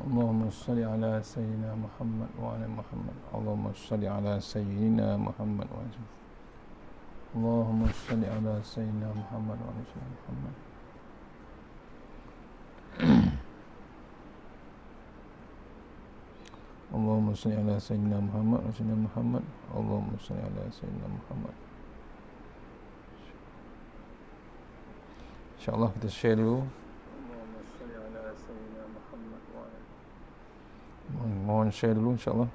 اللهم صل على سيدنا محمد وعلى محمد. اللهم صل على سيدنا محمد وعلى اللهم صل على سيدنا محمد وعلى سيدنا محمد. اللهم صل على سيدنا محمد وعلى سيدنا محمد. اللهم صل على سيدنا Muhammad. InsyaAllah kita share dulu. Mohon share dulu insyaAllah.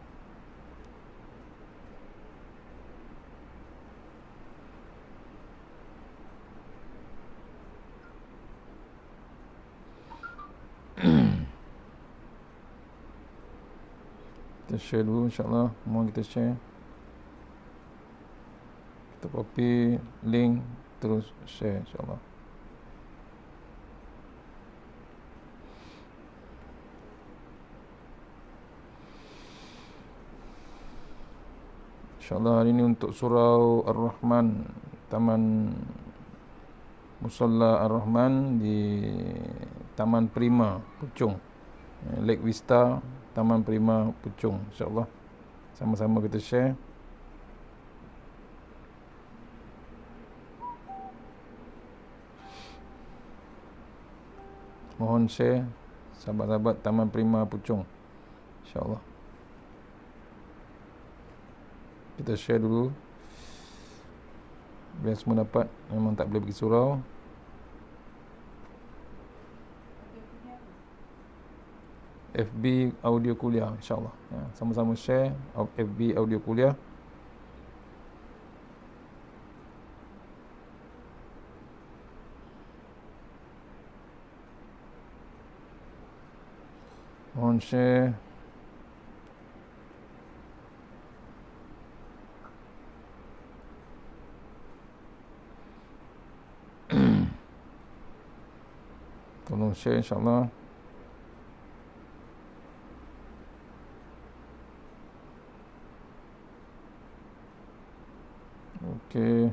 Kita share dulu insyaAllah. Mohon kita share. Kita copy link terus share insyaAllah. InsyaAllah hari ini untuk surau Ar-Rahman, Taman Musalla Ar-Rahman di Taman Prima Puchong, Lake Vista Taman Prima Puchong. InsyaAllah sama-sama kita share. Mohon share sahabat-sahabat Taman Prima Puchong, InsyaAllah. Kita share dulu biar semua dapat. Memang tak boleh pergi surau. FB audio kuliah insyaAllah ya, sama-sama share FB audio kuliah. Mohon share. Tolong share insyaAllah. Okey.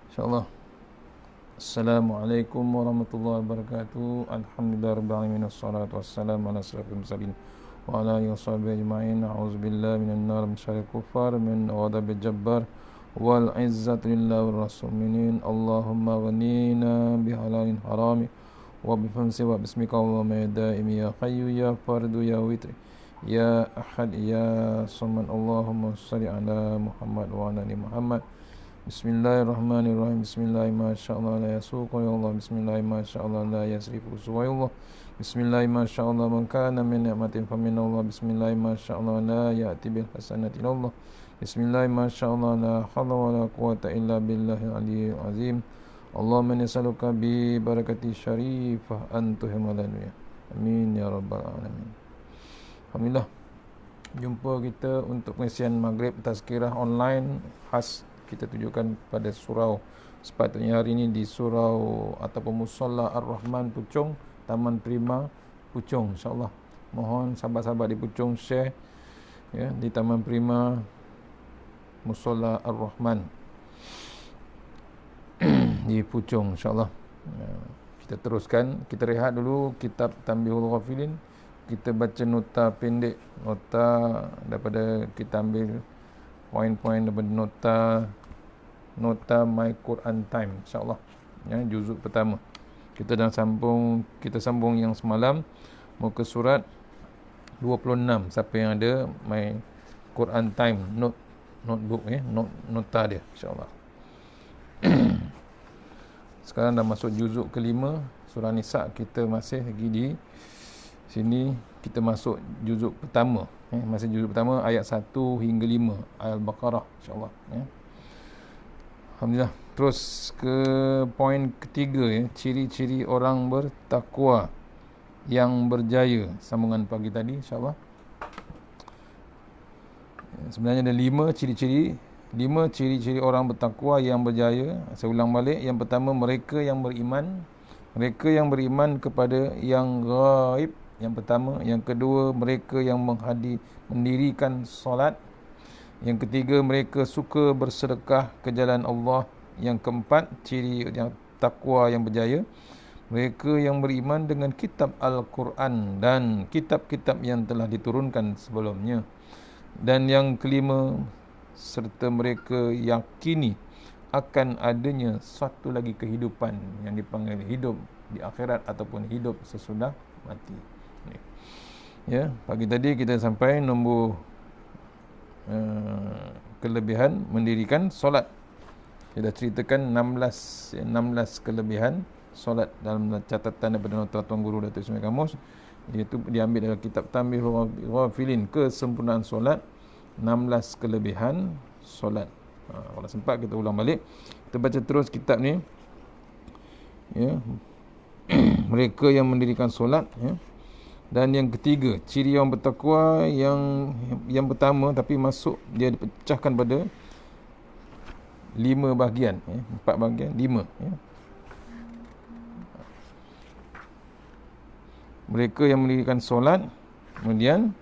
InsyaAllah. Assalamualaikum warahmatullahi wabarakatuh. Alhamdulillahirabbil alamin wassalatu wassalamu ala asyrafil mursalin wa ala alihi washabihi ajma'in. A'udzubillahi minan nar min syarril kuffar min ghadabil jabbar wal izzatu lillahi war rasul minin. Allahumma ghanina bihalalin harami wa bifamsi wa bismika Allahumma ya daimi ya hayyu ya fardu ya witri ya ahad ya samad. Allahumma salli ala Muhammad wa ala ali Muhammad. Bismillahirrahmanirrahim. Bismillahi masyaallah la yasuqu ya Allah. Bismillahi masyaallah la yasrifu ya Allah. Bismillahi masyaallah man kana min ni'matin fa min Allah. Bismillahi masyaallah la ya'ti bil hasanati illa Allah. Bismillahi masyaallah la haula wa la quwwata illa billahil aliyyil azim. Allahumma nas'aluka bi barakati syarifah antuhimalana. Amin ya rabbal alamin. Alhamdulillah, jumpa kita untuk pengisian maghrib tazkirah online khas kita tujukan pada surau. Sepatutnya hari ini di surau ataupun Musalla Ar-Rahman Puchong, Taman Prima Puchong, insyaAllah. Mohon sahabat-sahabat di Puchong share ya, di Taman Prima Musalla Ar-Rahman di Puchong, insyaAllah. Ya, kita teruskan. Kita rehat dulu kitab Tanbihul Ghafilin. Kita baca nota pendek, nota daripada kita ambil poin-poin daripada nota My Quran Time, insyaAllah ya, juzuk pertama. Kita sambung yang semalam muka surat 26. Siapa yang ada My Quran Time notebook ya, nota dia, insyaAllah. Sekarang dah masuk juzuk kelima surah Nisa. Kita masih lagi di sini. Kita masuk juzuk pertama masih juzuk pertama ayat 1 hingga 5 Al-Baqarah, insyaAllah ya. Alhamdulillah. Terus ke poin ketiga ya, ciri-ciri orang bertakwa yang berjaya. Sambungan pagi tadi, insyaAllah. Sebenarnya ada 5 ciri-ciri orang bertakwa yang berjaya. Saya ulang balik. Yang pertama, mereka yang beriman kepada yang gaib. Yang pertama. Yang kedua, mereka yang mendirikan solat. Yang ketiga, mereka suka bersedekah ke jalan Allah. Yang keempat, ciri yang takwa yang berjaya, mereka yang beriman dengan kitab Al-Quran dan kitab-kitab yang telah diturunkan sebelumnya. Dan yang kelima, serta mereka yakini akan adanya satu lagi kehidupan yang dipanggil hidup di akhirat ataupun hidup sesudah mati. Ya, pagi tadi kita sampai nombor kelebihan mendirikan solat. Kita ceritakan 16 kelebihan solat dalam catatan daripada Nota Tuan Guru Datuk Ismail Kamus, iaitu diambil dari kitab Tanbihul Ghafilin, kesempurnaan solat, 16 kelebihan solat. Kalau sempat kita ulang balik, kita baca terus kitab ni, ya. Mereka yang mendirikan solat, ya. Dan yang ketiga, ciri orang bertakwa yang pertama, tapi masuk dia dipecahkan pada 5 bahagian, ya. 4 bahagian, 5, ya. Mereka yang mendirikan solat. Kemudian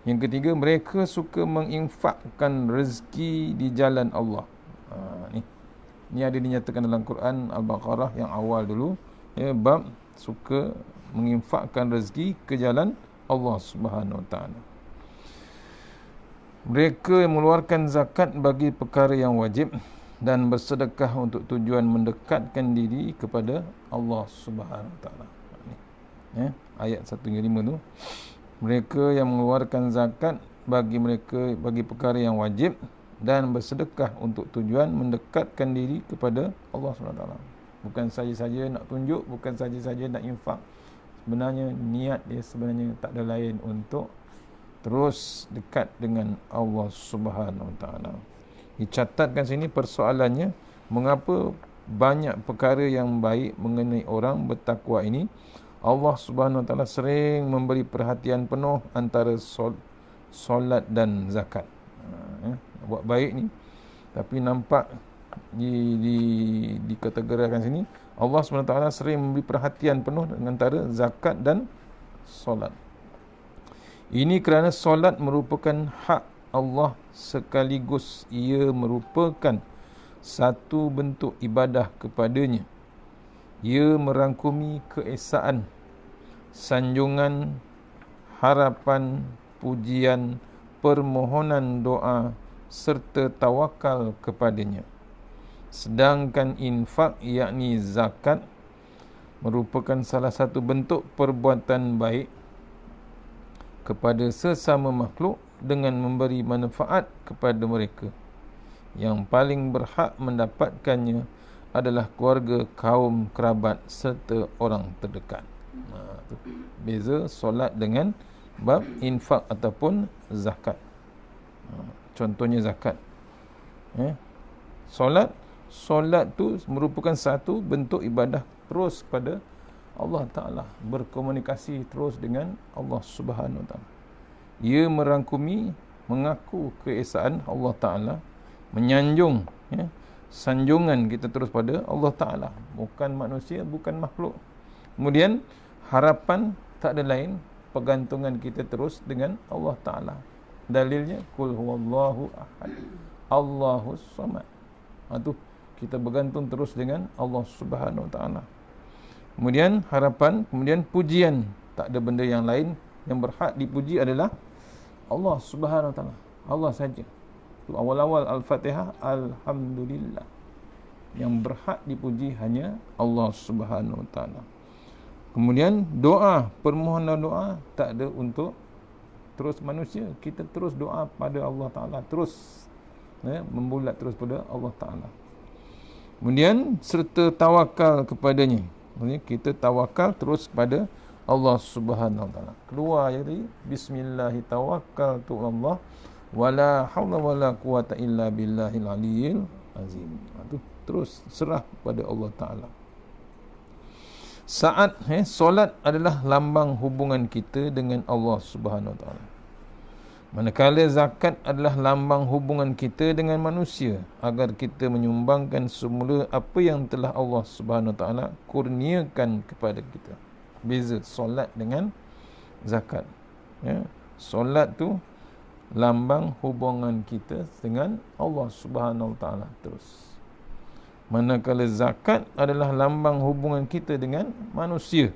yang ketiga, mereka suka menginfakkan rezeki di jalan Allah. Ni ada dinyatakan dalam Quran Al-Baqarah yang awal dulu, ya, bab suka menginfakkan rezeki ke jalan Allah Subhanahu Wa Taala. Mereka yang mengeluarkan zakat bagi perkara yang wajib dan bersedekah untuk tujuan mendekatkan diri kepada Allah Subhanahu Wa Taala. Ayat 1-5 tu. Mereka yang mengeluarkan zakat bagi perkara yang wajib dan bersedekah untuk tujuan mendekatkan diri kepada Allah SWT. Bukan saja-saja nak tunjuk, bukan saja-saja nak infak. Sebenarnya niat dia sebenarnya tak ada lain untuk terus dekat dengan Allah Subhanahu Taala. Dicatatkan sini persoalannya, mengapa banyak perkara yang baik mengenai orang bertakwa ini Allah Subhanahu Wa Taala sering memberi perhatian penuh antara solat dan zakat. Buat baik ni, tapi nampak dikategorikan sini Allah Subhanahu Wa Taala sering memberi perhatian penuh antara zakat dan solat. Ini kerana solat merupakan hak Allah sekaligus ia merupakan satu bentuk ibadah kepadanya. Ia merangkumi keesaan, sanjungan, harapan, pujian, permohonan doa serta tawakal kepadanya. Sedangkan infak, yakni zakat, merupakan salah satu bentuk perbuatan baik kepada sesama makhluk dengan memberi manfaat kepada mereka. Yang paling berhak mendapatkannya adalah keluarga, kaum, kerabat serta orang terdekat. Beza solat dengan bab infak ataupun zakat. Contohnya zakat. Solat tu merupakan satu bentuk ibadah terus pada Allah Ta'ala, berkomunikasi terus dengan Allah Subhanahu Wa Ta'ala. Ia merangkumi mengaku keesaan Allah Ta'ala, menyanjung, sanjungan kita terus pada Allah Ta'ala, bukan manusia, bukan makhluk. Kemudian harapan tak ada lain, pergantungan kita terus dengan Allah Ta'ala. Dalilnya Qul huwallahu ahad Allahus samad. Itu kita bergantung terus dengan Allah Subhanahu Wa Ta'ala. Kemudian harapan, kemudian pujian, tak ada benda yang lain yang berhak dipuji adalah Allah Subhanahu Wa Ta'ala, Allah saja. Awal-awal Al-Fatihah, Alhamdulillah. Yang berhak dipuji hanya Allah Subhanahu Wa Ta'ala. Kemudian doa, permohonan doa tak ada untuk terus manusia. Kita terus doa pada Allah Ta'ala, terus membulat terus pada Allah Ta'ala. Kemudian serta tawakal kepadanya. Maksudnya kita tawakal terus kepada Allah Subhanahu Wa Ta'ala. Keluar jadi Bismillahi tawakkaltu Allah wala haula wala quwata illa billahil aliyil azim. Itu terus serah pada Allah Ta'ala. Saat solat adalah lambang hubungan kita dengan Allah Subhanahu Wa Ta'ala. Manakala zakat adalah lambang hubungan kita dengan manusia, agar kita menyumbangkan semula apa yang telah Allah Subhanahu Wa Ta'ala kurniakan kepada kita. Beza solat dengan zakat. Solat tu lambang hubungan kita dengan Allah Subhanahu Wa Ta'ala terus. Manakala zakat adalah lambang hubungan kita dengan manusia,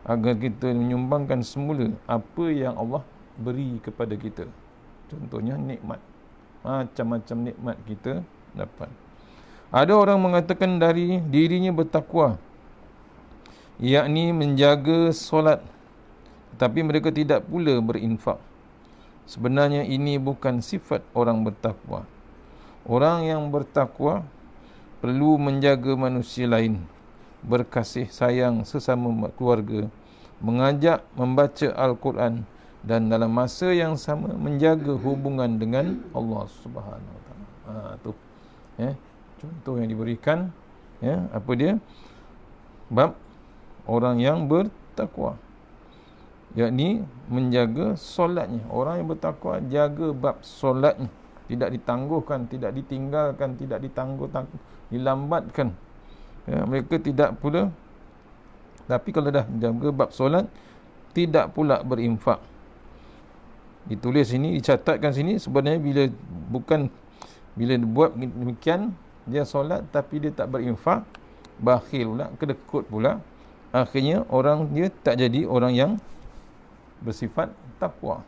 agar kita menyumbangkan semula apa yang Allah beri kepada kita. Contohnya nikmat, macam-macam nikmat kita dapat. Ada orang mengatakan dari dirinya bertakwa, yakni menjaga solat, tapi mereka tidak pula berinfak. Sebenarnya ini bukan sifat orang bertakwa. Orang yang bertakwa perlu menjaga manusia lain, berkasih sayang sesama keluarga, mengajak membaca Al-Quran, dan dalam masa yang sama menjaga hubungan dengan Allah Subhanahu Wa Taala. Tu contoh yang diberikan, apa dia? Bab orang yang bertakwa, yakni menjaga solatnya. Orang yang bertakwa jaga bab solatnya, tidak ditangguhkan, tidak ditinggalkan, tidak dilambatkan. Mereka tidak pula, tapi kalau dah jaga bab solat, tidak pula berinfak. Ditulis sini, dicatatkan sini, sebenarnya bila buat demikian, dia solat tapi dia tak berinfak, bakhil pula, kedekut pula. Akhirnya orang dia tak jadi orang yang bersifat takwa.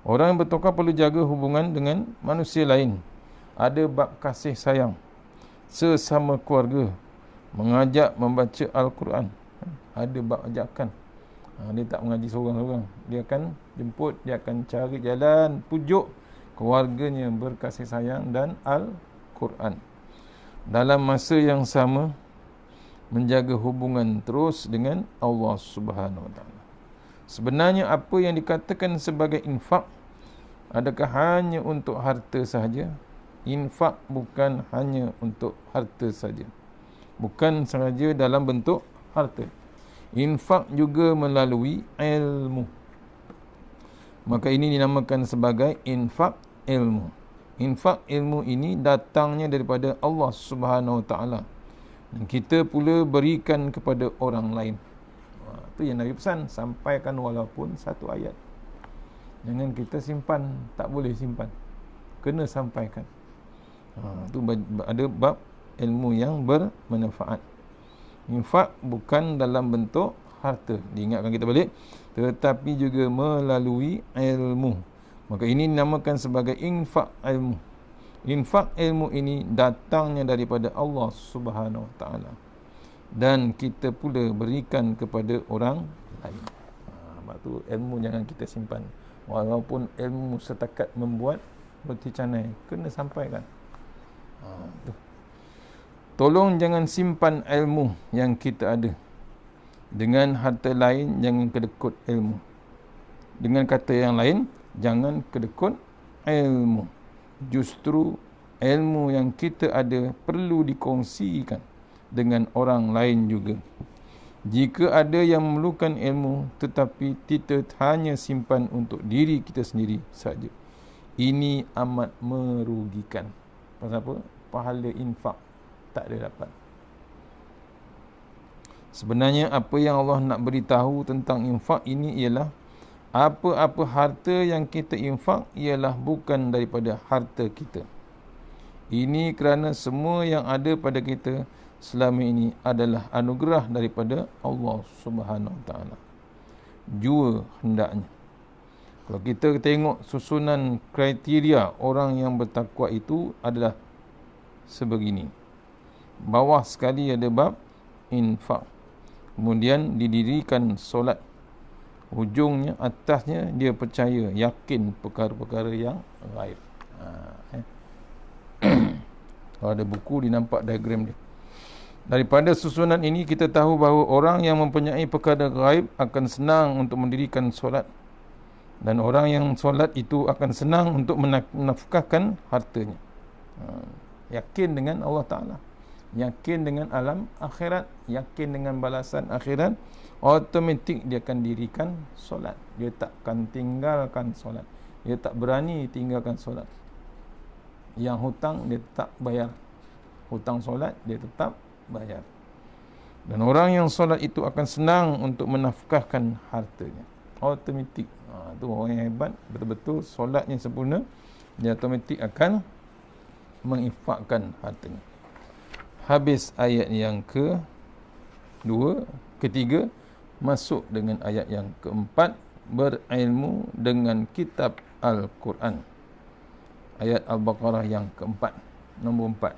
Orang yang bertakwa perlu jaga hubungan dengan manusia lain. Ada bab kasih sayang sesama keluarga, mengajak membaca Al-Quran. Ada bab ajakan. Dia tak mengaji seorang-seorang. Dia akan jemput, dia akan cari jalan, pujuk keluarganya berkasih sayang dan Al-Quran. Dalam masa yang sama, menjaga hubungan terus dengan Allah Subhanahu Wa Taala. Sebenarnya apa yang dikatakan sebagai infak, adakah hanya untuk harta sahaja? Infak bukan hanya untuk harta saja. Bukan sahaja dalam bentuk harta. Infak juga melalui ilmu. Maka ini dinamakan sebagai infak ilmu. Infak ilmu ini datangnya daripada Allah Subhanahu Wa Taala, dan kita pula berikan kepada orang lain. Itu yang Nabi pesan, sampaikan walaupun satu ayat. Jangan kita simpan, tak boleh simpan, kena sampaikan. Itu ada bab ilmu yang bermanfaat. Infak bukan dalam bentuk harta, diingatkan kita balik, tetapi juga melalui ilmu. Maka ini dinamakan sebagai infak ilmu. Infak ilmu ini datangnya daripada Allah Subhanahu Wa Taala, dan kita pula berikan kepada orang lain. Sebab tu ilmu jangan kita simpan. Walaupun ilmu setakat membuat roti canai, kena sampaikan. Tolong jangan simpan ilmu yang kita ada. Dengan harta lain, jangan kedekut ilmu. Dengan kata yang lain, jangan kedekut ilmu. Justru ilmu yang kita ada perlu dikongsikan dengan orang lain juga. Jika ada yang memerlukan ilmu tetapi kita hanya simpan untuk diri kita sendiri saja, ini amat merugikan. Pasal apa? Pahala infak tak ada dapat. Sebenarnya apa yang Allah nak beritahu tentang infak ini ialah apa-apa harta yang kita infak ialah bukan daripada harta kita. Ini kerana semua yang ada pada kita selama ini adalah anugerah daripada Allah Subhanahu Wa Taala. Jua hendaknya. Kalau kita tengok susunan kriteria orang yang bertakwa itu adalah sebegini. Bawah sekali ada bab infak. Kemudian didirikan solat. Hujungnya, atasnya dia percaya, yakin perkara-perkara yang ghaib. Kalau ada buku, dinampak diagram dia. Daripada susunan ini kita tahu bahawa orang yang mempunyai perkara ghaib akan senang untuk mendirikan solat, dan orang yang solat itu akan senang untuk menafkahkan hartanya. Yakin dengan Allah Ta'ala, yakin dengan alam akhirat, yakin dengan balasan akhirat, automatik dia akan dirikan solat. Dia tak akan tinggalkan solat. Dia tak berani tinggalkan solat. Yang hutang dia tetap bayar. Hutang solat dia tetap bayar. Dan orang yang solat itu akan senang untuk menafkahkan hartanya. Automatik. Itu orang yang hebat, betul-betul solatnya sempurna, dia automatik akan menginfakkan hartanya. habis ayat yang kedua, ketiga, masuk dengan ayat yang keempat, berilmu dengan kitab Al-Quran. Ayat Al-Baqarah yang keempat, nombor 4.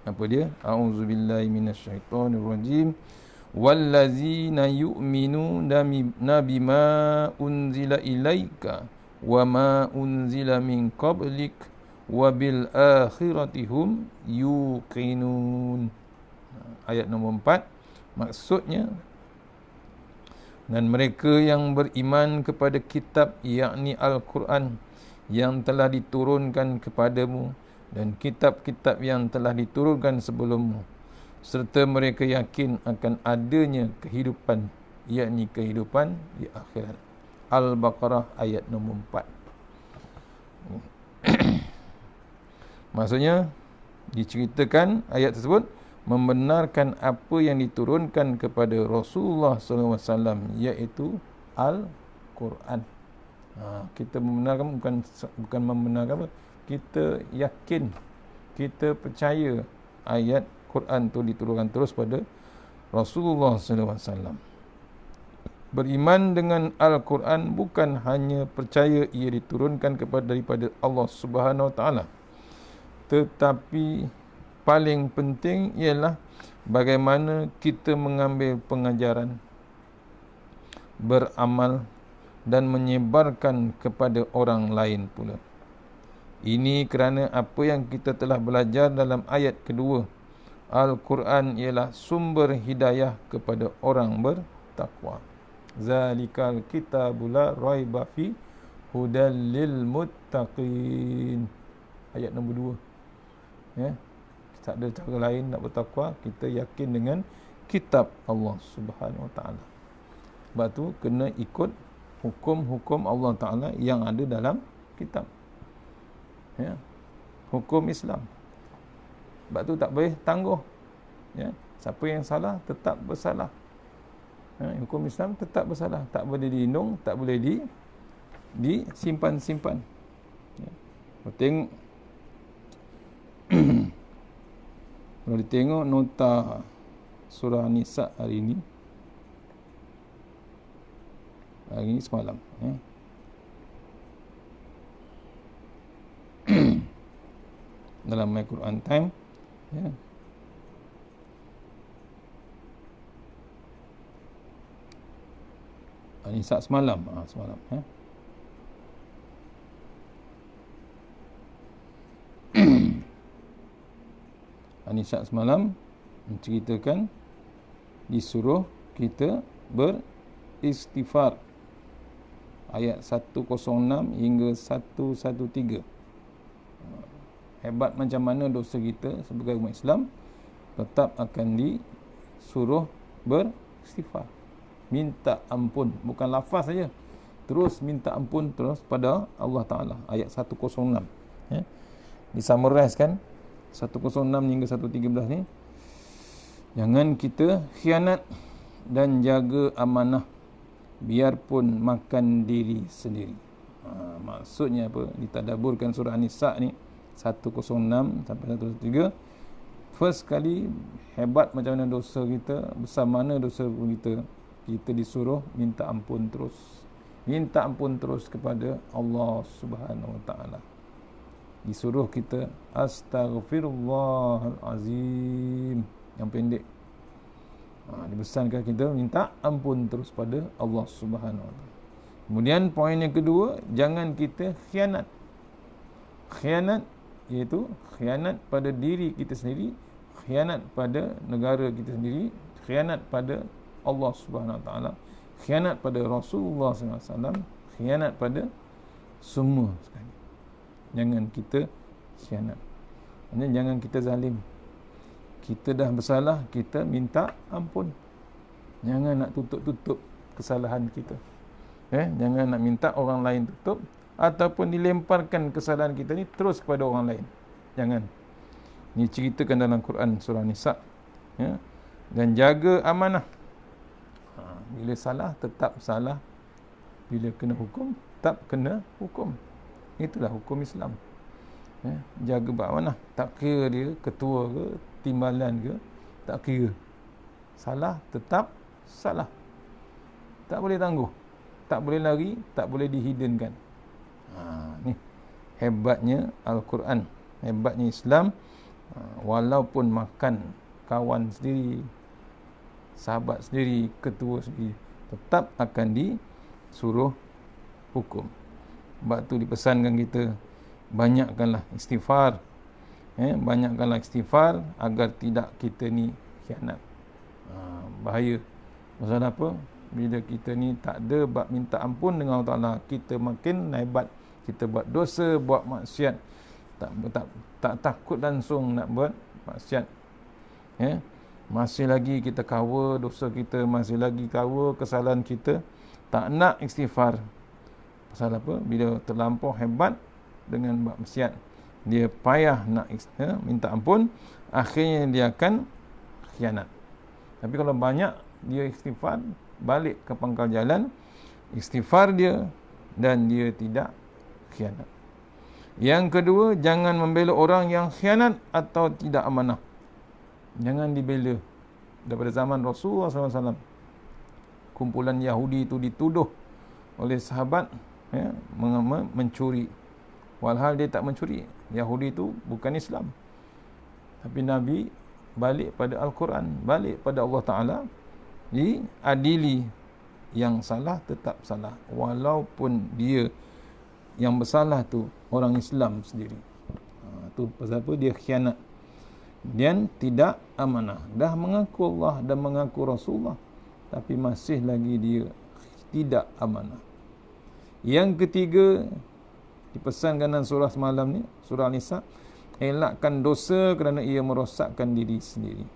Apa dia? A'udzubillahi minasyaitonirrajim. Wallazina yu'minuna bima unzila ilaika wa ma unzila min qablik wa bil akhirati hum yuqinun. Ayat nombor 4, maksudnya, dan mereka yang beriman kepada kitab, yakni Al-Quran, yang telah diturunkan kepadamu, dan kitab-kitab yang telah diturunkan sebelummu, serta mereka yakin akan adanya kehidupan, yakni kehidupan di akhirat. Al-Baqarah ayat nombor 4. Maksudnya, diceritakan ayat tersebut membenarkan apa yang diturunkan kepada Rasulullah SAW, iaitu Al-Quran. Kita membenarkan, bukan membenarkan apa, kita yakin, kita percaya ayat Quran tu diturunkan terus pada Rasulullah SAW. Beriman dengan Al-Quran bukan hanya percaya ia diturunkan daripada Allah Subhanahu Wa Taala, tetapi paling penting ialah bagaimana kita mengambil pengajaran, beramal dan menyebarkan kepada orang lain pula. Ini kerana apa yang kita telah belajar dalam ayat kedua, Al-Quran ialah sumber hidayah kepada orang bertakwa. Zalikal kitabul la raiba fi hudal lil muttaqin. Ayat nombor 2. Ya. Tak ada cara lain nak bertakwa, kita yakin dengan kitab Allah Subhanahu Wa Taala. Sebab tu kena ikut hukum-hukum Allah Taala yang ada dalam kitab. Ya. Hukum Islam. Sebab tu tak boleh tangguh. Ya. Siapa yang salah tetap bersalah. Ya. Hukum Islam tetap bersalah. Tak boleh dilindung, tak boleh disimpan-simpan. Ya. Tengok kalau ditengok nota surah Nisa hari ini semalam, ya. Dalam My Quran Time, ya. Nisa semalam, ya. Nisa semalam menceritakan disuruh kita beristighfar, ayat 106 hingga 113. Hebat macam mana dosa kita sebagai umat Islam, tetap akan disuruh beristighfar, minta ampun, bukan lafaz saja, terus minta ampun terus pada Allah Ta'ala. Ayat 106, ya. Disummarize kan 106 hingga 113 ni. Jangan kita khianat dan jaga amanah, biarpun makan diri sendiri. Maksudnya apa? Ditadaburkan surah An-Nisa ni 106 sampai 113. First kali, hebat macam mana dosa kita, besar mana dosa kita, kita disuruh minta ampun terus. Minta ampun terus kepada Allah Subhanahu Wa Taala. Disuruh kita astaghfirullahalazim, yang pendek. Dipesankan kita minta ampun terus pada Allah Subhanahu Wa Taala. Kemudian poin yang kedua, jangan kita khianat. Khianat iaitu khianat pada diri kita sendiri, khianat pada negara kita sendiri, khianat pada Allah Subhanahu Wa Taala, khianat pada Rasulullah SAW, khianat pada semua sekali. Jangan kita khianat. Maksudnya jangan kita zalim. Kita dah bersalah, kita minta ampun. Jangan nak tutup-tutup kesalahan kita. Jangan nak minta orang lain tutup, ataupun dilemparkan kesalahan kita ni terus kepada orang lain. Jangan. Ini ceritakan dalam Quran surah Nisa. Ya. Dan jaga amanah. Bila salah, tetap salah. Bila kena hukum, tetap kena hukum. Itulah hukum Islam. Jaga amanah. Tak kira dia ketua ke, timbalan ke, tak kira. Salah tetap salah. Tak boleh tangguh, tak boleh lari, tak boleh dihiddenkan. Ni hebatnya Al-Quran, hebatnya Islam. Walaupun makan kawan sendiri, sahabat sendiri, ketua sendiri, tetap akan disuruh hukum. Sebab tu dipesankan kita banyakkanlah istighfar, banyakkanlah istighfar agar tidak kita ni khianat. Bahaya. Masalah apa? Bila kita ni tak ada bab minta ampun dengan Allah Ta'ala, kita makin hebat. Kita buat dosa, buat maksiat, tak takut langsung nak buat maksiat. Masih lagi kita cover dosa kita, masih lagi cover kesalahan kita, tak nak istighfar. Pasal apa? Bila terlampau hebat dengan buat maksiat, dia payah nak minta ampun, akhirnya dia akan khianat. Tapi kalau banyak dia istighfar, balik ke pangkal jalan, istighfar dia, dan dia tidak khianat. Yang kedua, jangan membela orang yang khianat atau tidak amanah. Jangan dibela. Daripada zaman Rasulullah SAW, kumpulan Yahudi itu dituduh oleh sahabat mencuri. Walhal dia tak mencuri. Yahudi itu bukan Islam. Tapi Nabi balik pada Al-Quran, balik pada Allah Ta'ala, diadili. Yang salah tetap salah, walaupun dia yang bersalah tu orang Islam sendiri. Tu pasal apa? Dia khianat dan tidak amanah. Dah mengaku Allah dan mengaku Rasulullah, tapi masih lagi dia tidak amanah. Yang ketiga, dipesankan dalam surah semalam ni, surah Nisa, elakkan dosa kerana ia merosakkan diri sendiri.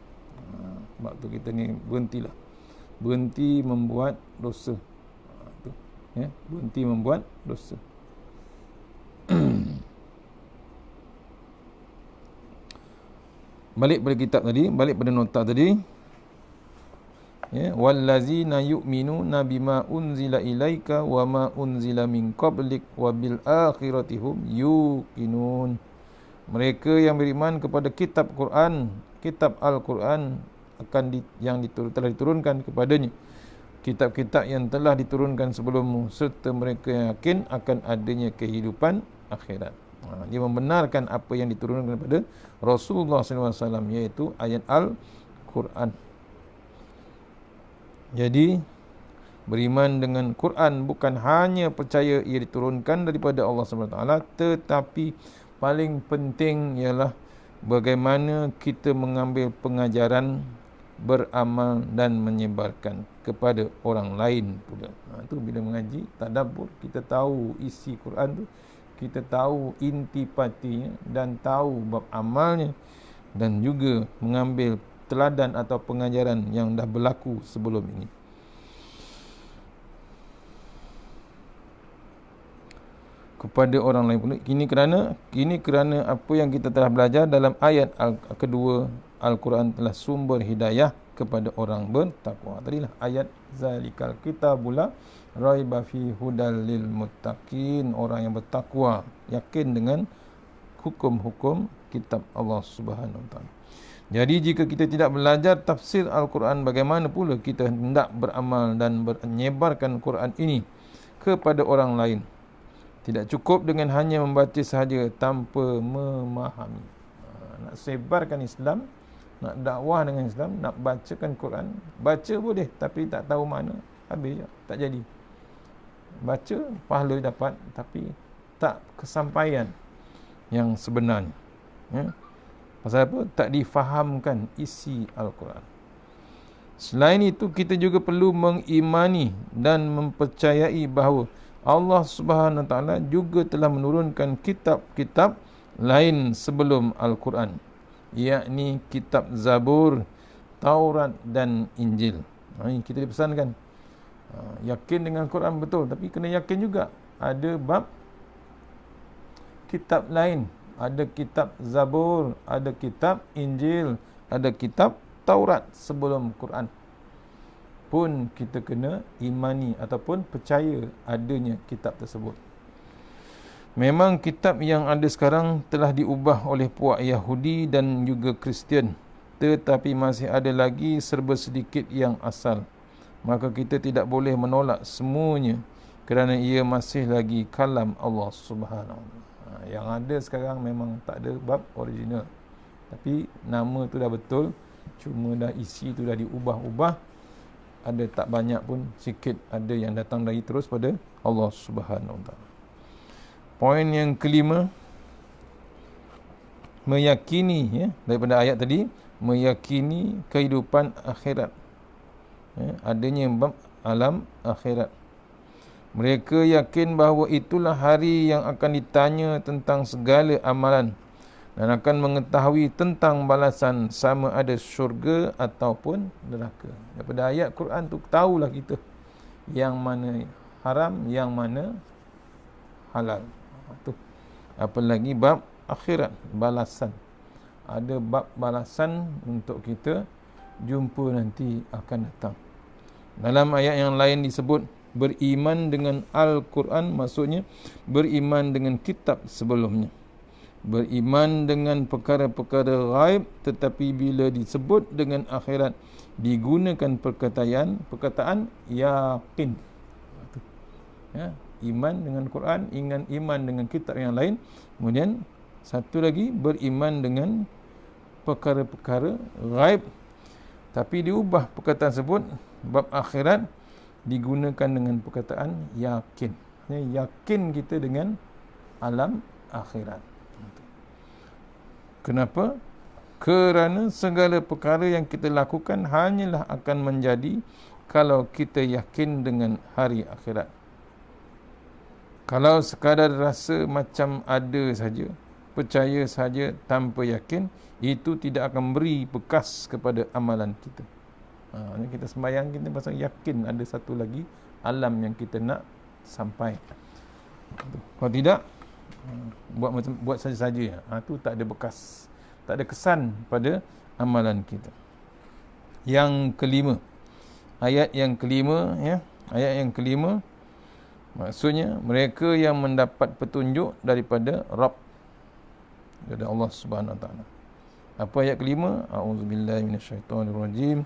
Sebab tu kita ni berhenti membuat dosa. Berhenti membuat dosa. Balik pada kitab tadi, balik pada nota tadi. Wallazina yu'minuna bima unzila ilaika wa ma unzila min qablik wa bil akhirati hum yuqinun. Mereka yang beriman kepada kitab Quran, kitab Al-Quran telah diturunkan kepadanya, kitab-kitab yang telah diturunkan sebelummu, serta mereka yang yakin akan adanya kehidupan akhirat. Dia membenarkan apa yang diturunkan kepada Rasulullah SAW, iaitu ayat Al-Quran. Jadi beriman dengan Quran bukan hanya percaya ia diturunkan daripada Allah SWT, tetapi paling penting ialah bagaimana kita mengambil pengajaran, beramal dan menyebarkan kepada orang lain pula. Itu bila mengaji tadabbur, kita tahu isi Quran tu, kita tahu intipatinya dan tahu bab amalnya, dan juga mengambil teladan atau pengajaran yang dah berlaku sebelum ini. Kepada orang lain pula. Ini kerana apa yang kita telah belajar dalam ayat kedua, Al-Quran telah sumber hidayah kepada orang bertakwa. Tadilah ayat zalikal kitabula raiba fi hudal lil muttaqin, orang yang bertakwa, yakin dengan hukum-hukum kitab Allah Subhanahu Wa Taala. Jadi jika kita tidak belajar tafsir Al-Quran, bagaimana pula kita hendak beramal dan menyebarkan Quran ini kepada orang lain? Tidak cukup dengan hanya membaca sahaja tanpa memahami. Nak sebarkan Islam, nak dakwah dengan Islam, nak bacakan Quran, baca boleh tapi tak tahu mana, habis je, tak jadi. Baca, pahala dapat, tapi tak kesampaian yang sebenarnya. Pasal apa? Tak difahamkan isi Al-Quran. Selain itu, kita juga perlu mengimani dan mempercayai bahawa Allah Subhanahu Wa Taala juga telah menurunkan kitab-kitab lain sebelum Al-Quran, yakni kitab Zabur, Taurat dan Injil. Ini kita dipesankan. Yakin dengan Quran betul, tapi kena yakin juga ada bab kitab lain. Ada kitab Zabur, ada kitab Injil, ada kitab Taurat sebelum Quran. Pun kita kena imani ataupun percaya adanya kitab tersebut. Memang kitab yang ada sekarang telah diubah oleh puak Yahudi dan juga Kristian tetapi masih ada lagi serba sedikit yang asal. Maka kita tidak boleh menolak semuanya kerana ia masih lagi kalam Allah Subhanahu. Yang ada sekarang memang tak ada bab original, tapi nama tu dah betul, cuma dah isi tu dah diubah-ubah. Ada tak banyak pun, sikit ada yang datang dari terus pada Allah Subhanahu Wa Taala. Poin yang kelima, meyakini, ya, daripada ayat tadi, meyakini kehidupan akhirat, ya, adanya bab alam akhirat. Mereka yakin bahawa itulah hari yang akan ditanya tentang segala amalan dan akan mengetahui tentang balasan sama ada syurga ataupun neraka. Daripada ayat Quran tu tahulah kita yang mana haram, yang mana halal. Tu. Apalagi bab akhirat, balasan. Ada bab balasan untuk kita jumpa nanti akan datang. Dalam ayat yang lain disebut beriman dengan Al-Quran, maksudnya beriman dengan kitab sebelumnya. Beriman dengan perkara-perkara ghaib, tetapi bila disebut dengan akhirat digunakan perkataan yakin. Ya, iman dengan Quran, iman dengan kitab yang lain. Kemudian satu lagi beriman dengan perkara-perkara ghaib, tapi diubah perkataan tersebut, bab akhirat digunakan dengan perkataan yakin. Yakin kita dengan alam akhirat. Kenapa? Kerana segala perkara yang kita lakukan hanyalah akan menjadi kalau kita yakin dengan hari akhirat. Kalau sekadar rasa macam ada saja, percaya saja tanpa yakin, itu tidak akan beri bekas kepada amalan kita. Kita sembahyang, kita pasal yakin ada satu lagi alam yang kita nak sampai. Kalau tidak, buat saja-saja. Tu tak ada bekas, tak ada kesan pada amalan kita. Yang kelima, ayat yang kelima, ya, ayat yang kelima, maksudnya mereka yang mendapat petunjuk daripada Rabb, daripada Allah Subhanahu Wa Taala. Apa ayat kelima? A'udzubillahi minasyaitonirrajim.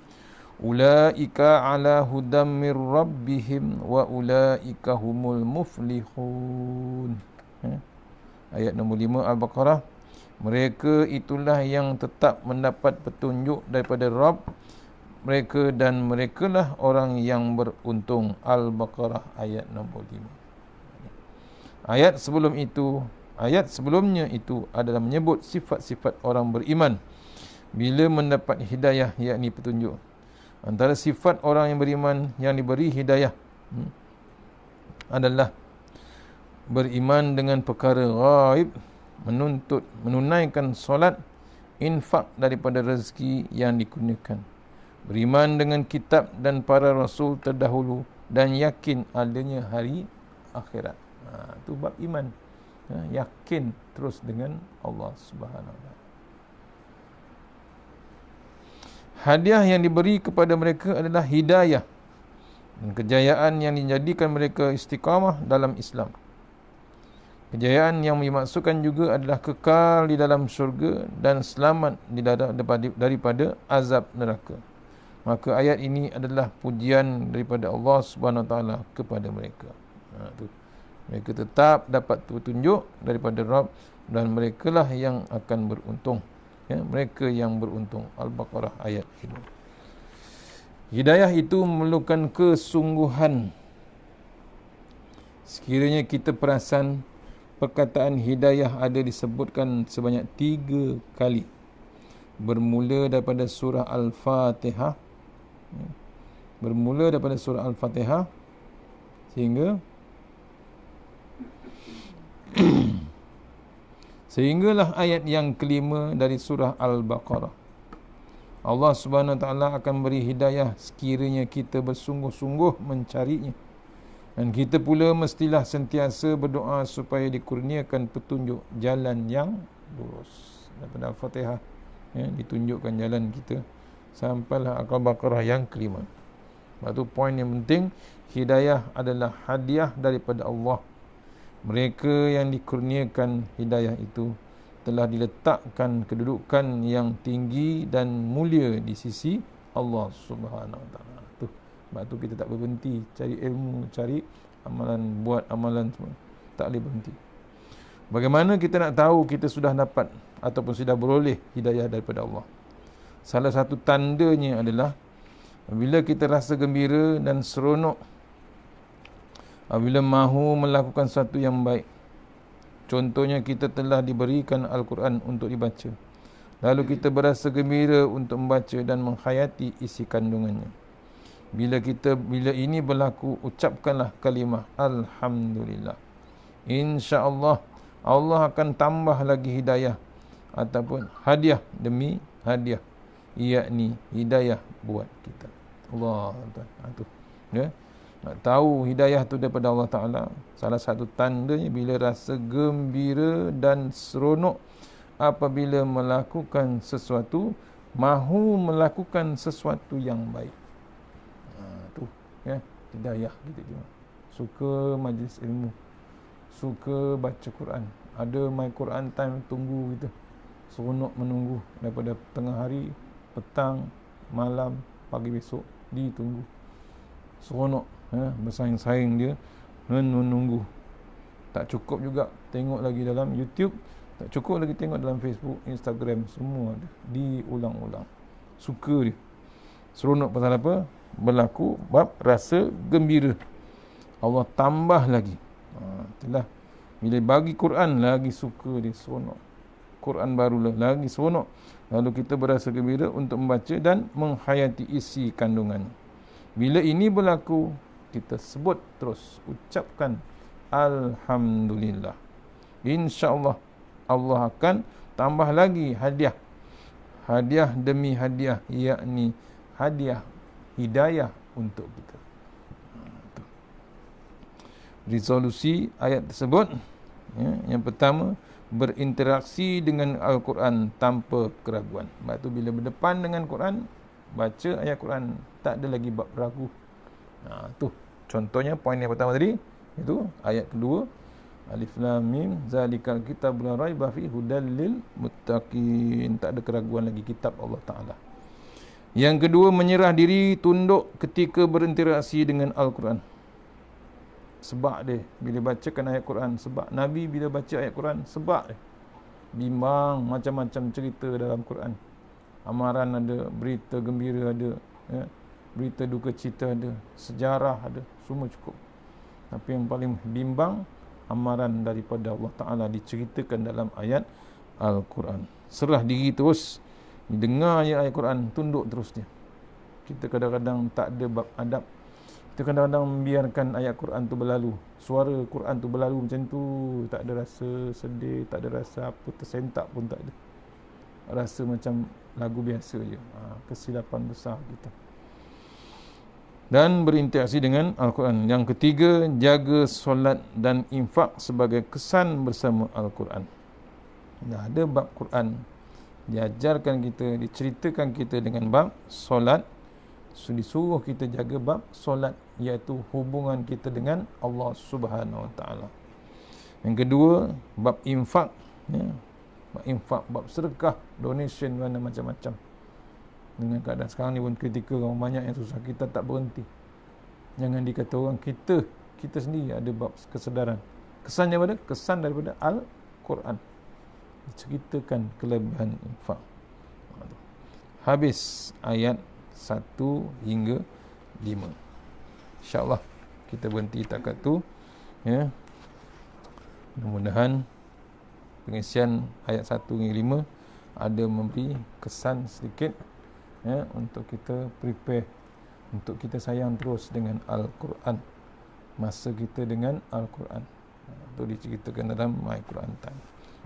Ulaika ala hudam mir rabbihim wa ulaika humul muflihun. Ayat nombor 5 Al-Baqarah. Mereka itulah yang tetap mendapat petunjuk daripada Rabb mereka dan merekalah orang yang beruntung. Al-Baqarah ayat nombor 5. Ayat sebelum itu, ayat sebelumnya itu adalah menyebut sifat-sifat orang beriman bila mendapat hidayah, yakni petunjuk. Antara sifat orang yang beriman yang diberi hidayah adalah beriman dengan perkara ghaib, menunaikan solat, infak daripada rezeki yang dikurniakan, beriman dengan kitab dan para rasul terdahulu, dan yakin adanya hari akhirat. Itu bab iman. Yakin terus dengan Allah Subhanahu Wa Taala. Hadiah yang diberi kepada mereka adalah hidayah dan kejayaan yang dijadikan mereka istiqamah dalam Islam. Kejayaan yang dimaksudkan juga adalah kekal di dalam syurga dan selamat daripada azab neraka. Maka ayat ini adalah pujian daripada Allah Subhanahu Wa Taala kepada mereka. Mereka tetap dapat petunjuk daripada Rabb dan merekalah yang akan beruntung. Ya, mereka yang beruntung. Al-Baqarah ayat ini. Hidayah itu memerlukan kesungguhan. Sekiranya kita perasan, perkataan hidayah ada disebutkan sebanyak 3 kali. Bermula daripada surah Al-Fatihah. Bermula daripada surah Al-Fatihah sehinggalah ayat yang kelima dari surah Al-Baqarah. Allah Subhanahu Wa Taala akan beri hidayah sekiranya kita bersungguh-sungguh mencarinya. Dan kita pula mestilah sentiasa berdoa supaya dikurniakan petunjuk jalan yang lurus. Daripada Al-Fatihah, ya, ditunjukkan jalan kita sampailah Al-Baqarah yang kelima. Sebab tu poin yang penting, hidayah adalah hadiah daripada Allah. Mereka yang dikurniakan hidayah itu telah diletakkan kedudukan yang tinggi dan mulia di sisi Allah Subhanahu Wa Taala. Tu sebab tu kita tak berhenti cari ilmu, cari amalan, buat amalan semua. Tak boleh berhenti. Bagaimana kita nak tahu kita sudah dapat ataupun sudah beroleh hidayah daripada Allah? Salah satu tandanya adalah bila kita rasa gembira dan seronok apabila mahu melakukan sesuatu yang baik. Contohnya kita telah diberikan Al-Quran untuk dibaca. Lalu kita berasa gembira untuk membaca dan menghayati isi kandungannya. Bila ini berlaku, ucapkanlah kalimah Alhamdulillah. InsyaAllah Allah akan tambah lagi hidayah ataupun hadiah demi hadiah, yakni hidayah buat kita. Allah tu, ya. Nak tahu hidayah tu daripada Allah Ta'ala, salah satu tandanya bila rasa gembira dan seronok apabila melakukan sesuatu, mahu melakukan sesuatu yang baik. Tu, ya, hidayah kita juga. Suka majlis ilmu, suka baca Quran. Ada my Quran time, tunggu kita. Seronok menunggu daripada tengah hari, petang, malam, pagi besok, ditunggu. Seronok, bersaing-saing dia menunggu. Tak cukup juga tengok lagi dalam YouTube, tak cukup lagi tengok dalam Facebook, Instagram, semua ada, diulang-ulang. Suka dia. Seronok pasal apa? Berlaku bab rasa gembira. Allah tambah lagi. Itulah bila bagi Quran lagi suka dia, seronok. Quran barulah lagi seronok. Lalu kita berasa gembira untuk membaca dan menghayati isi kandungannya. Bila ini berlaku, kita sebut terus, ucapkan Alhamdulillah. InsyaAllah Allah akan tambah lagi hadiah. Hadiah demi hadiah, yakni hadiah hidayah untuk kita. Resolusi ayat tersebut, ya, yang pertama, berinteraksi dengan Al-Quran tanpa keraguan. Sebab tu bila berdepan dengan Quran, baca ayat Quran, tak ada lagi bab ragu. Tu contohnya poin yang pertama tadi, itu ayat kedua, Alif Lam Mim zalikal kitabul la raiba fihi hudal lil muttaqin. Tak ada keraguan lagi kitab Allah Taala. Yang kedua, menyerah diri, tunduk ketika berinteraksi dengan Al-Quran. Sebab dia bila bacakan ayat Quran, sebab Nabi bila baca ayat Quran, sebab dia bimbang macam-macam cerita dalam Quran. Amaran ada, berita gembira ada, ya, berita duka cita ada, sejarah ada, semua cukup. Tapi yang paling bimbang, amaran daripada Allah Ta'ala diceritakan dalam ayat Al-Quran. Serah diri terus, dengar ayat Quran, tunduk terus dia. Kita kadang-kadang tak ada bab adab. Kita kadang-kadang membiarkan ayat Quran tu berlalu, suara Quran tu berlalu macam tu, tak ada rasa sedih, tak ada rasa apa, tersentak pun tak ada. Rasa macam lagu biasa je. Kesilapan besar kita. Dan berinteraksi dengan Al-Quran. Yang ketiga, jaga solat dan infak sebagai kesan bersama Al-Quran. Dah ada bab Quran, diajarkan kita, diceritakan kita dengan bab solat. Disuruh kita jaga bab solat, iaitu hubungan kita dengan Allah Subhanahu Wa Taala. Yang kedua, bab infak, ya. Bab infak, bab sedekah, donation, mana macam-macam. Dengan keadaan sekarang ni pun ketika orang banyak yang susah, kita tak berhenti. Jangan dikata orang, kita sendiri ada bab kesedaran. Kesan daripada? Kesan daripada Al-Quran. Diceritakan kelebihan infak. Habis ayat 1 hingga 5. InsyaAllah kita berhenti takat tu, ya. Mudah-mudahan pengisian ayat 1 hingga 5 ada memberi kesan sedikit, ya, untuk kita prepare, untuk kita sayang terus dengan Al-Quran, masa kita dengan Al-Quran. Itu diceritakan dalam My Quran Time.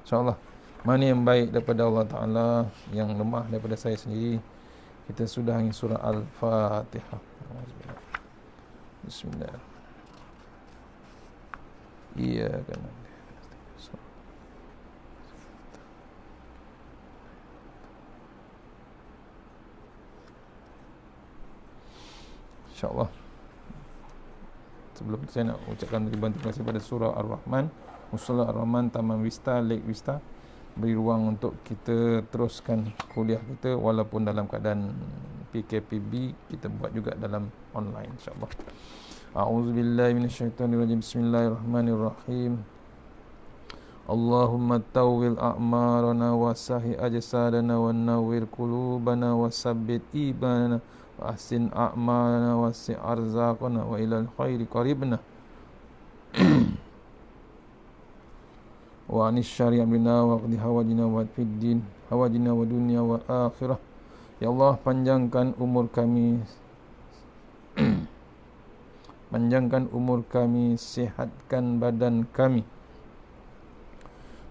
InsyaAllah, mana yang baik daripada Allah Ta'ala, yang lemah daripada saya sendiri. Kita sudahi surah Al-Fatihah. Bismillahirrahmanirrahim. Iyyaka na'budu. InsyaAllah, sebelum saya nak ucapkan terima kasih pada surah Ar-Rahman, Musallah Ar-Rahman, Taman Vista, Lake Vista, beri ruang untuk kita teruskan kuliah kita walaupun dalam keadaan PKPB, kita buat juga dalam online insya-Allah. A'udzubillahi minasyaitonirrajim. Bismillahirrahmanirrahim. Allahumma tawwil a'marana wa sahi ajsadana wa nawwir qulubana wa sabbit imanana wa ahsin a'malana wa si arzaqana wa ilal khairi qaribna wa anis syari' amrina wa qdi hawajina wa fid din hawajina wa dunya wa akhirah. Ya Allah, panjangkan umur kami panjangkan umur kami, sihatkan badan kami,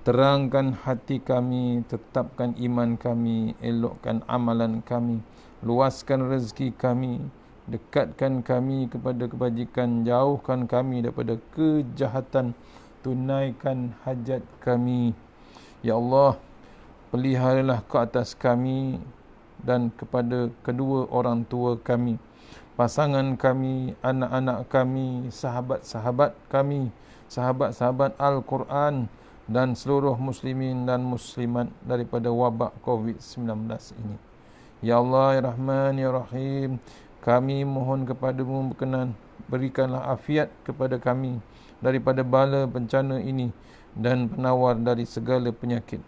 terangkan hati kami, tetapkan iman kami, elokkan amalan kami, luaskan rezeki kami, dekatkan kami kepada kebajikan, jauhkan kami daripada kejahatan, tunaikan hajat kami. Ya Allah, peliharalah ke atas kami dan kepada kedua orang tua kami, pasangan kami, anak-anak kami, sahabat-sahabat kami, sahabat-sahabat Al-Quran dan seluruh muslimin dan muslimat daripada wabak COVID-19 ini. Ya Allah, Ya Rahman, Ya Rahim, kami mohon kepadamu berkenan, berikanlah afiat kepada kami daripada bala bencana ini dan penawar dari segala penyakit.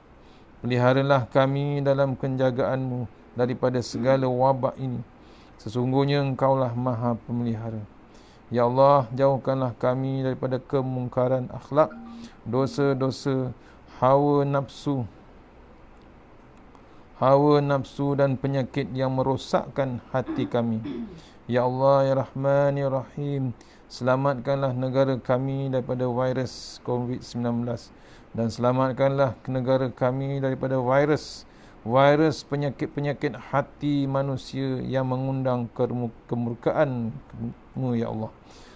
Peliharalah kami dalam penjagaanmu daripada segala wabak ini. Sesungguhnya Engkaulah Maha Pemelihara. Ya Allah, jauhkanlah kami daripada kemungkaran akhlak, dosa-dosa, hawa nafsu dan penyakit yang merosakkan hati kami. Ya Allah, Ya Rahman, Ya Rahim, selamatkanlah negara kami daripada virus COVID-19 dan selamatkanlah negara kami daripada virus penyakit-penyakit hati manusia yang mengundang kemurkaan-Mu, Ya Allah.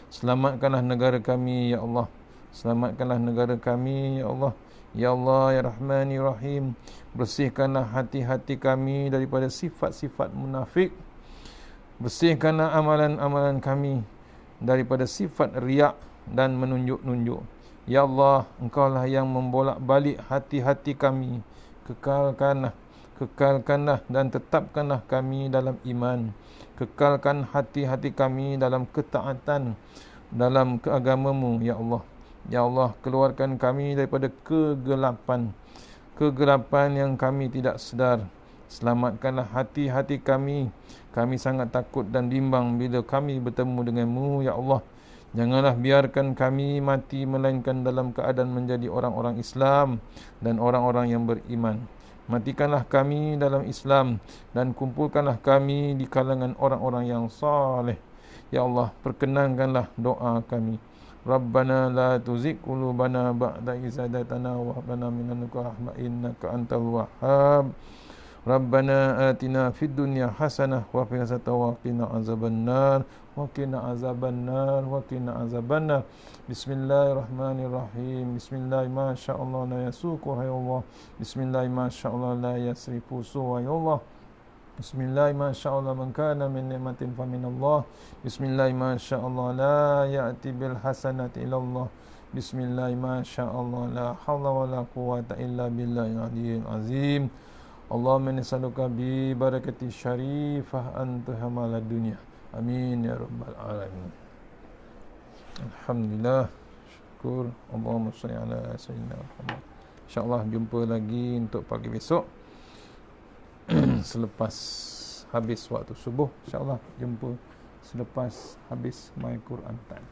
Selamatkanlah negara kami, Ya Allah. Selamatkanlah negara kami, Ya Allah. Ya Allah, Ya Rahman, Ya Rahim, bersihkanlah hati-hati kami daripada sifat-sifat munafik. Bersihkanlah amalan-amalan kami daripada sifat riak dan menunjuk-nunjuk. Ya Allah, Engkaulah yang membolak-balik hati-hati kami. Kekalkanlah dan tetapkanlah kami dalam iman. Kekalkan hati-hati kami dalam ketaatan dalam keagamamu, Ya Allah. Ya Allah, keluarkan kami daripada kegelapan yang kami tidak sedar. Selamatkanlah hati-hati kami. Kami sangat takut dan bimbang bila kami bertemu denganmu, Ya Allah. Janganlah biarkan kami mati melainkan dalam keadaan menjadi orang-orang Islam dan orang-orang yang beriman. Matikanlah kami dalam Islam dan kumpulkanlah kami di kalangan orang-orang yang saleh. Ya Allah, perkenankanlah doa kami. Rabbana la tuzigh qulubana ba'da idh hadaytana wa hab lana min ladunka rahmah innaka antal wahhab. Rabbana atina fid dunya hasanah wa fil akhirati wa qina azabannar wa qina azabannar wa qina azabannar. Bismillahirrahmanirrahim. Bismillah ma syaa Allah la yasuqu ya Allah. Bismillah ma syaa Allah la yasrifu ya Allah. Bismillah ma syaa Allah man kana min ni'matin fa min Allah. Bismillah ma syaa Allah la ya'ti bil hasanati illa Allah. Bismillah ma syaa Allah la haula wa la quwwata illa billahil aliyyil azim. Allahumma nas'aluka bi barakati syarifah anta hamalad dunya. Amin ya rabbal alamin. Alhamdulillah. Syukur. Allahumma shalli ala sayyidina Muhammad. InsyaAllah jumpa lagi untuk pagi besok selepas habis waktu subuh. InsyaAllah jumpa selepas habis my Quran time.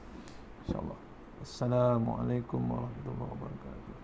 InsyaAllah. Assalamualaikum warahmatullahi wabarakatuh.